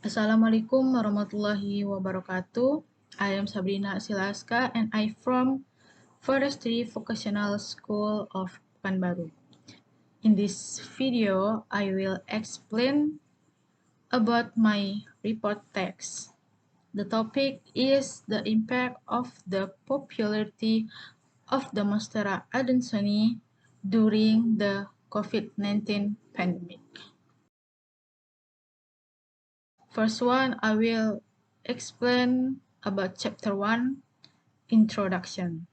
Assalamualaikum warahmatullahi wabarakatuh. I am Sabrina Azka and I from Forestry Vocational School of Pekanbaru. In this video, I will explain about my report text. The topic is the impact of the popularity of the Monstera adansonii during the COVID-19 pandemic. First one, I will explain about chapter 1, Introduction.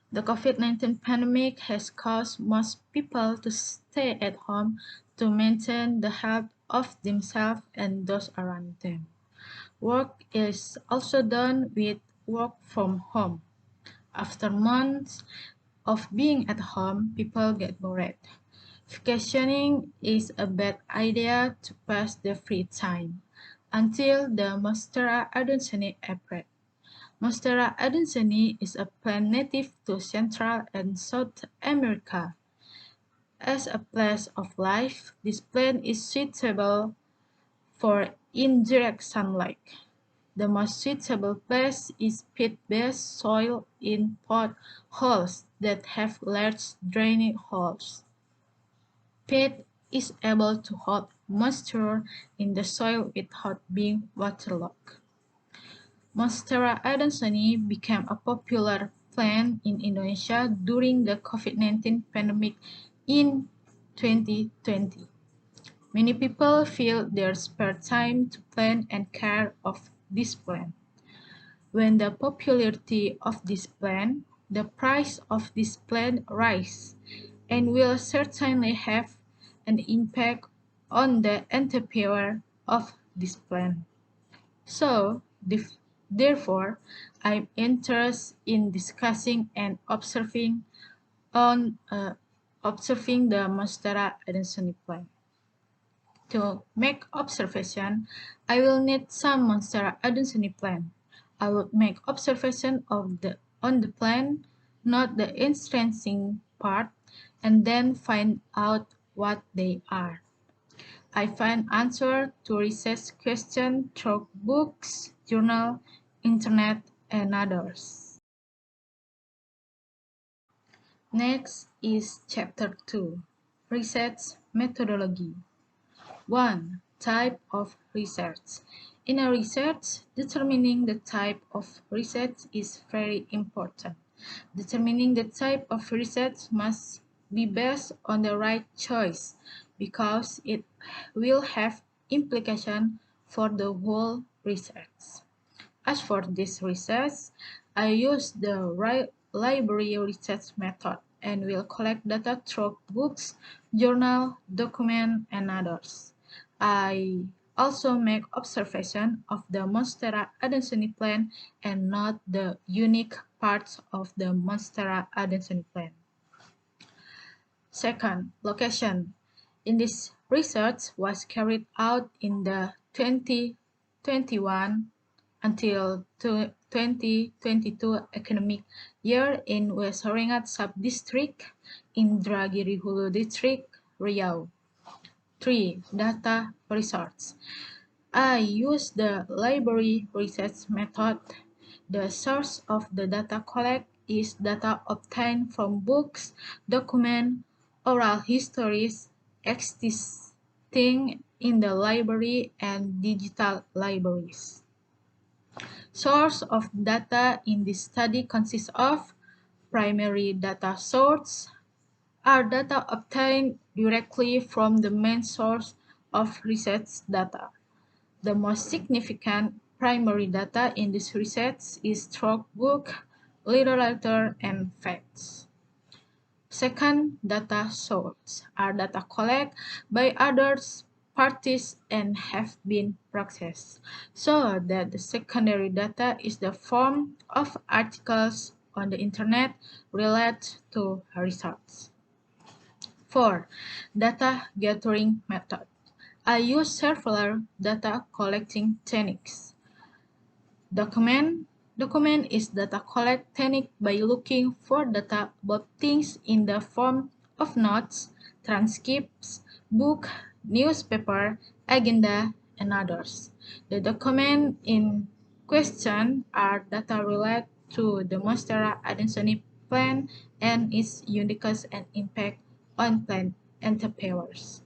The COVID-19 pandemic has caused most people to stay at home to maintain the health of themselves and those around them. Work is also done with work from home. After months of being at home, people get bored. Vacationing is a bad idea to pass the free time until the Monstera adansonii appeared. Monstera adansonii is a plant native to Central and South America. As a place of life, this plant is suitable for indirect sunlight. The most suitable place is peat-based soil in potholes that have large draining holes. Peat is able to hold moisture in the soil without being waterlogged. Monstera adansonii became a popular plant in Indonesia during the COVID-19 pandemic in 2020. Many people fill their spare time to plant and care of this plant. When the popularity of this plant, the price of this plant rises and will certainly have an impact on the entrepreneur of this plant. So, therefore, I'm interested in discussing and observing the Monstera adansonii plant. To make observation, I will need some Monstera adansonii plant. I would make observation on the plant, not the interesting part, and then find out what they are. I find answer to research questions through books, journal, internet, and others. Next is chapter 2, Research Methodology. 1. Type of research. In a research, determining the type of research is very important. Determining the type of research must be based on the right choice because it will have implication for the whole research. As for this research, I use the library research method and will collect data through books, journal, document, and others. I also make observation of the Monstera adansonii plant and not the unique parts of the Monstera adansonii plant. Second, location. In this research was carried out in the 2021 until 2022 academic year in West Haringat Sub-District, Indragiri Hulu District, Riau. 3. Data research. I use the library research method. The source of the data collect is data obtained from books, documents, oral histories existing in the library and digital libraries. Source of data in this study consists of primary data source, are data obtained directly from the main source of research data. The most significant primary data in this research is through book, literature, and facts. Second, data source are data collected by others parties and have been processed, so that the secondary data is the form of articles on the internet related to research. 4. Data gathering method. I use several data collecting techniques. Document is data collect technique by looking for data about things in the form of notes, transcripts, book, newspaper, agenda, and others. The documents in question are data related to the Monstera adansonii plant and its uniqueness and impact on plant entrepreneurs.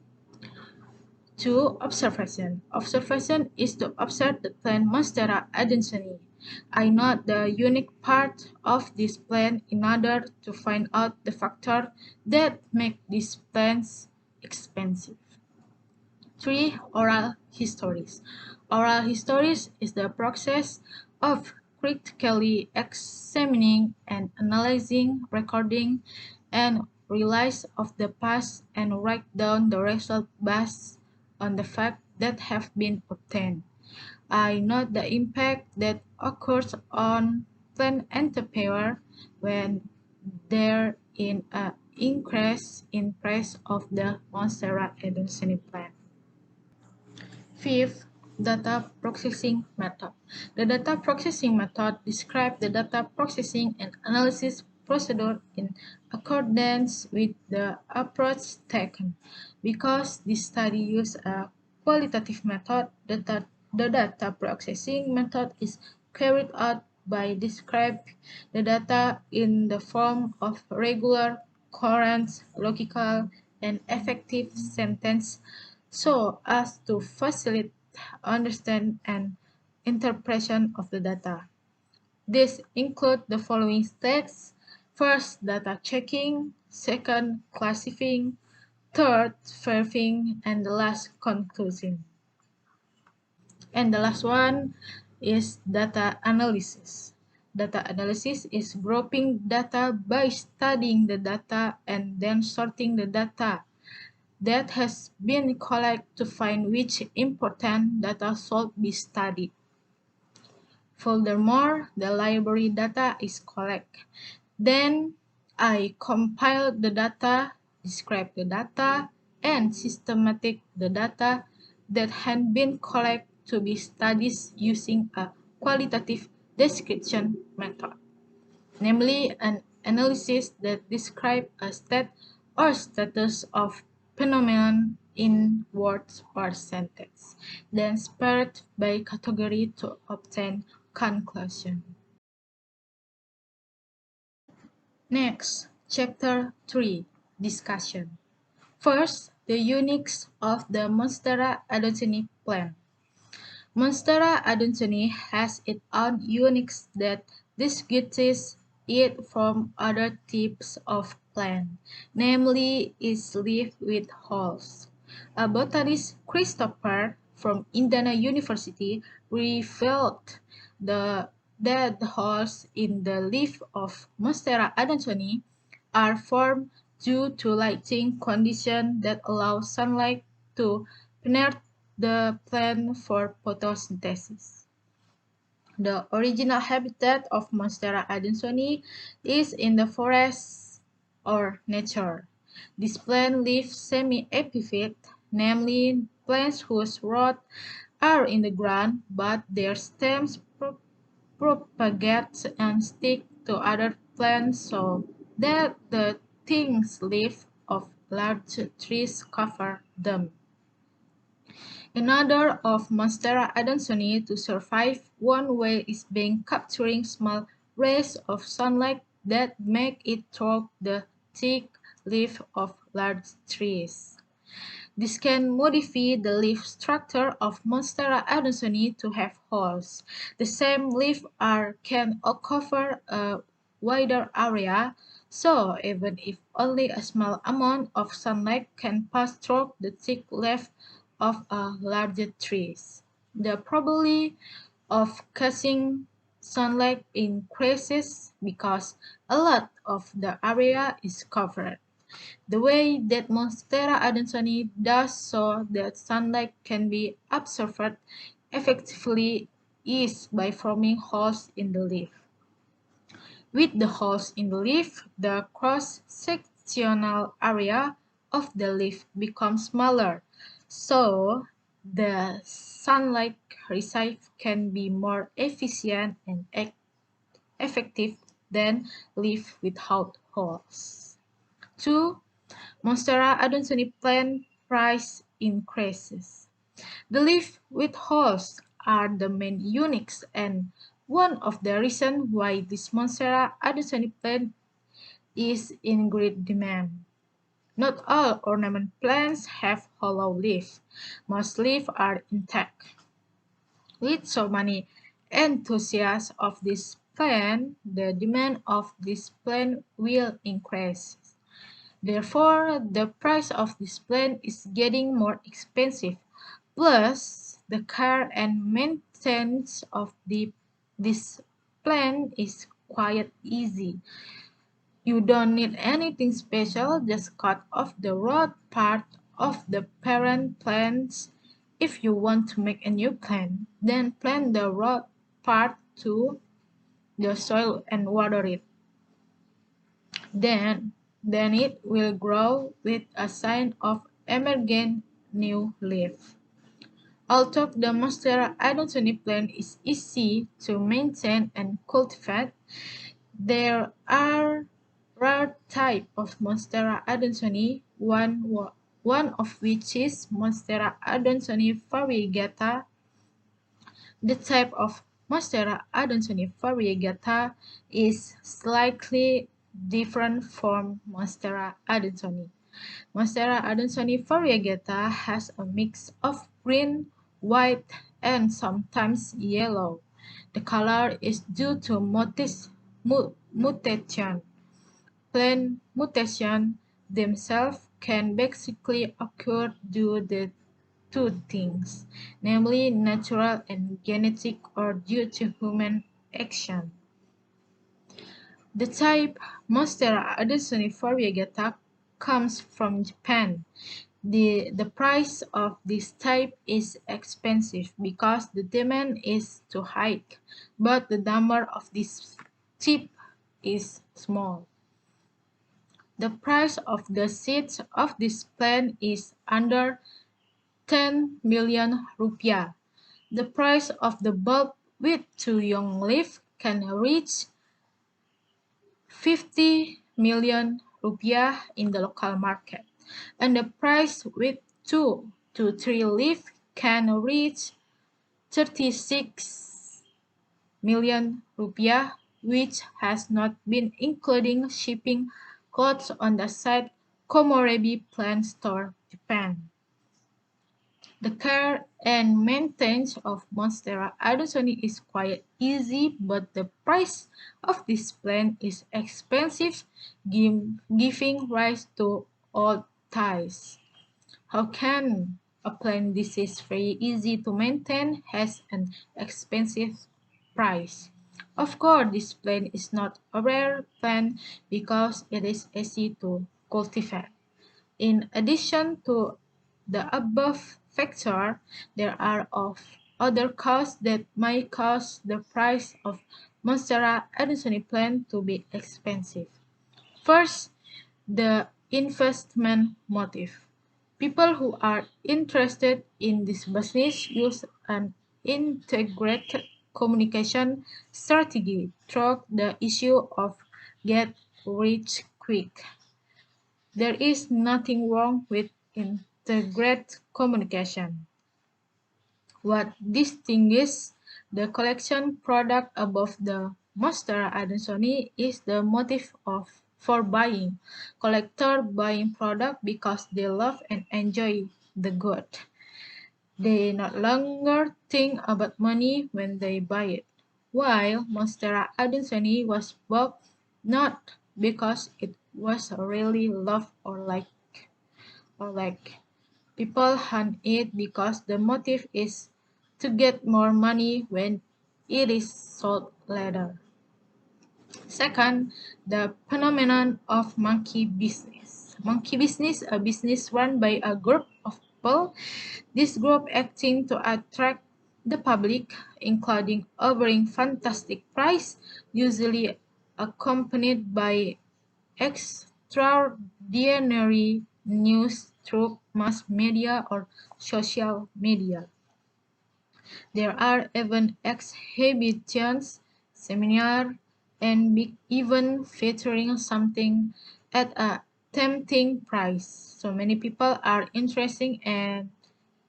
2. Observation. Observation is to observe the plant Monstera adansonii. I note the unique part of this plant in order to find out the factors that make these plants expensive. 3. Oral histories. Oral histories is the process of critically examining and analyzing recording and realize of the past and write down the result based on the facts that have been obtained. I note the impact that occurs on plant entrepreneur when there is an increase in price of the Monstera adansonii plant. Fifth, data processing method. The data processing method describes the data processing and analysis procedure in accordance with the approach taken. Because this study uses a qualitative method, the data processing method is carried out by describing the data in the form of regular, coherent, logical, and effective sentence so as to facilitate understanding and interpretation of the data. These include the following steps. First, data checking. Second, classifying. Third, verifying. And the last, conclusion. And the last one is data analysis. Data analysis is grouping data by studying the data and then sorting the data that has been collected to find which important data should be studied. Furthermore, the library data is collected. Then I compile the data, describe the data, and systematic the data that had been collected to be studied using a qualitative description method, namely an analysis that describes a state or status of phenomenon in words or sentence, then spared by category to obtain conclusion. Next, Chapter 3, Discussion. First, the uniqueness of the Monstera adansonii plant. Monstera adansonii has its own uniqueness that distinguishes it from other types of plant, namely its leaf with holes. A botanist, Christopher, from Indiana University, revealed the, that the holes in the leaf of Monstera adansonii are formed due to lighting conditions that allow sunlight to penetrate the plant for photosynthesis. The original habitat of Monstera adansonii is in the forest or nature. This plant lives semi-epiphyte, namely plants whose roots are in the ground but their stems propagate and stick to other plants so that the thin leaves of large trees cover them. In order of Monstera adansonii to survive, one way is by capturing small rays of sunlight that make it through the thick leaf of large trees. This can modify the leaf structure of Monstera adansonii to have holes. The same leaf can cover a wider area, so even if only a small amount of sunlight can pass through the thick leaf of a larger tree. The probability of catching sunlight increases because a lot of the area is covered. The way that Monstera adansonii does so that sunlight can be absorbed effectively is by forming holes in the leaf. With the holes in the leaf, the cross-sectional area of the leaf becomes smaller, so the sunlight receipt can be more efficient and effective than leaf without holes. 2. Monstera adansonii plant price increases. The leaf with holes are the main uniques and one of the reasons why this Monstera adansonii plant is in great demand. Not all ornament plants have hollow leaves. Most leaves are intact. With so many enthusiasts of this plant, the demand of this plant will increase. Therefore, the price of this plant is getting more expensive. Plus, the care and maintenance of this plant is quite easy. You don't need anything special, just cut off the root part of the parent plants. If you want to make a new plant, then plant the root part to the soil and water it. Then it will grow with a sign of emergent new leaf. Although the Monstera adansonii plant is easy to maintain and cultivate, there are rare types of Monstera adansonii, one of which is Monstera adansonii variegata. The type of Monstera adansonii variegata is slightly different from Monstera adansonii. Monstera adansonii variegata has a mix of green, white, and sometimes yellow. The color is due to mutation. Plant mutations themselves can basically occur due to two things, namely natural and genetic or due to human action. The type Monstera adansonii variegata comes from Japan. The price of this type is expensive because the demand is too high, but the number of this type is small. The price of the seeds of this plant is under 10 million rupiah. The price of the bulb with two young leaves can reach 50 million rupiah in the local market, and the price with 2 to 3 leaves can reach 36 million rupiah, which has not been including shipping costs on the site Komorebi Plant Store, Japan. The care and maintenance of Monstera adansonii is quite easy, but the price of this plant is expensive, giving rise to old ties. How can a plant this is very easy to maintain has an expensive price? Of course, this plant is not a rare plant because it is easy to cultivate. In addition to the above factor, there are other costs that may cause the price of Monstera adansonii plant to be expensive. First, the investment motive. People who are interested in this business use an integrated communication strategy through the issue of get rich quick. There is nothing wrong with integrated communication. What distinguishes the collection product above the Monstera adansonii is the motive for buying. Collectors buying product because they love and enjoy the good. They no longer think about money when they buy it. While Monstera adansonii was bought not because it was really loved or like people hunt it because the motive is to get more money when it is sold later. Second, the phenomenon of monkey business. Monkey business, a business run by a group of people. This group acting to attract the public, including offering fantastic price, usually accompanied by extraordinary news through mass media or social media. There are even exhibitions, seminars, and big events featuring something at a tempting price. So many people are interested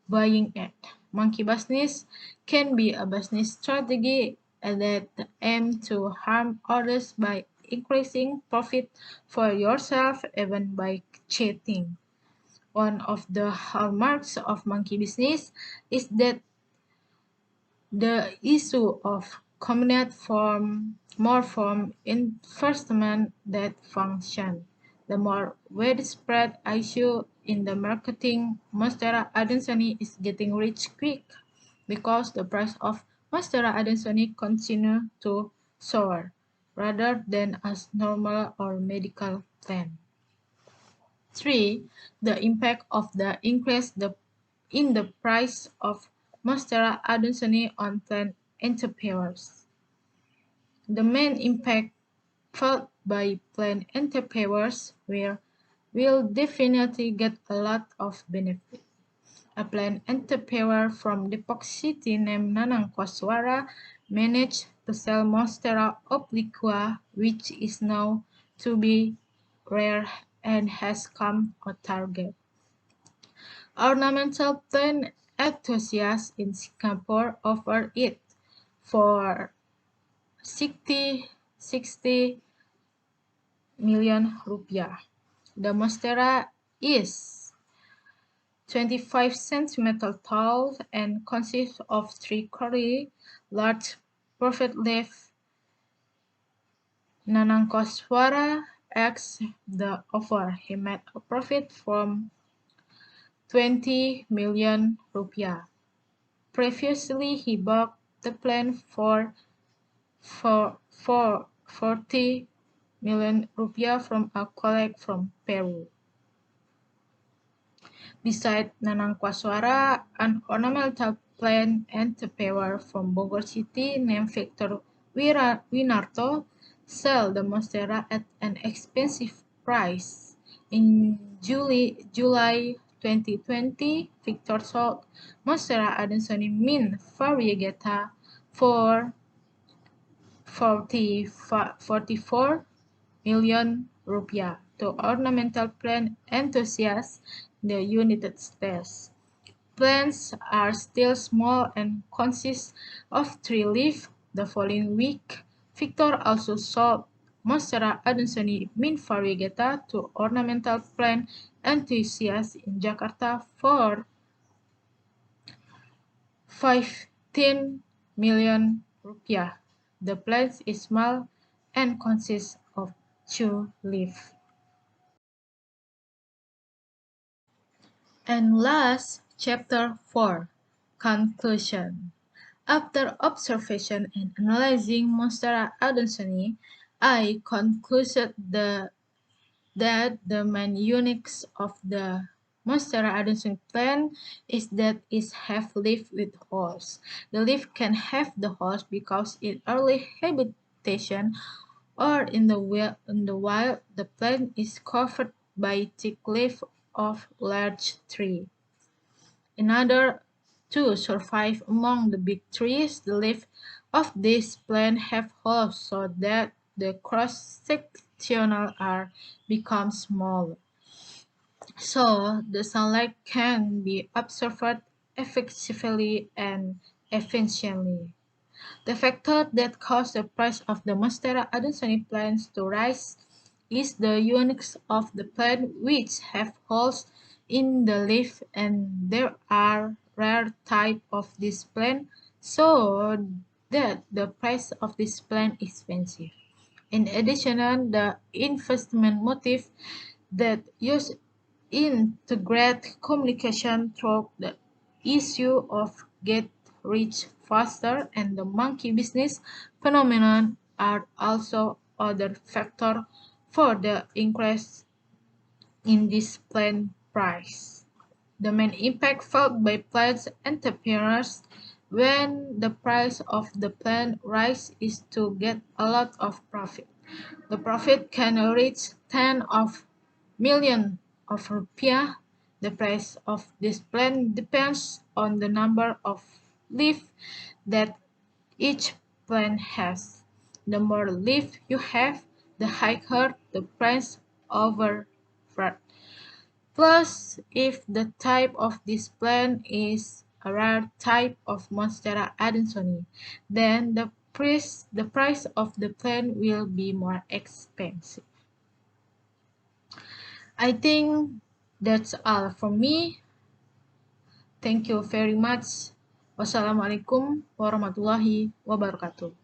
buying it. Monkey business can be a business strategy that aims to harm others by increasing profit for yourself, even by cheating. One of the hallmarks of monkey business is that the issue of combined form more form investment that function. The more widespread issue in the marketing, Monstera adansonii is getting rich quick because the price of Monstera adansonii continue to soar rather than as normal or medical plan. 3. The impact of the increase in the price of Monstera adansonii on plant entrepreneurs. The main impact felt by plant entrepreneurs will definitely get a lot of benefit. A plant entrepreneur from Depok City named Nanang Koswara managed to sell Monstera obliqua, which is known to be rare and has come a target. Ornamental plant enthusiasts in Singapore offer it for 60 million rupiah. The monstera is 25 centimeters tall and consists of 3 curly, large, perfect leaf. Nanangkoswara X the offer. He made a profit from 20 million rupiah. Previously, he bought the plant for 40 million rupiah from a colleague from Peru. Beside Nanangkoswara, an ornamental plant entrepreneur from Bogor City named Victor Winarto sell the monstera at an expensive price. In July 2020, Victor sold Monstera adansonii min variegata for 44 million rupiah to ornamental plant enthusiasts in the United States. Plants are still small and consist of 3 leaves. The following week, Victor also sold Monstera adansonii min variegata to ornamental plant enthusiasts in Jakarta for 15 million rupiah. The plant is small and consists of 2 leaves. And last, chapter 4, conclusion. After observation and analyzing Monstera adansonii, I concluded that the main uniqueness of the Monstera adansonii plant is that it have leaf with holes. The leaf can have the holes because in early habitation or in the wild, the plant is covered by thick leaf of large tree. In order to survive among the big trees, the leaves of this plant have holes so that the cross-sectional area becomes smaller. So the sunlight can be absorbed effectively and efficiently. The factor that caused the price of the Monstera adansonii plants to rise is the uniqueness of the plant, which have holes in the leaf, and there are rare types of this plant, so that the price of this plant is expensive. In addition, the investment motive that use integrate communication through the issue of get rich faster and the monkey business phenomenon are also other factors for the increase in this plant price. The main impact felt by plant entrepreneurs when the price of the plant rise is to get a lot of profit. The profit can reach tens of millions of rupiah. The price of this plant depends on the number of leaves that each plant has. The more leaves you have, the higher the price over. Plus, if the type of this plant is a rare type of Monstera adansonii, then the price of the plant will be more expensive. I think that's all from me. Thank you very much. Wassalamualaikum warahmatullahi wabarakatuh.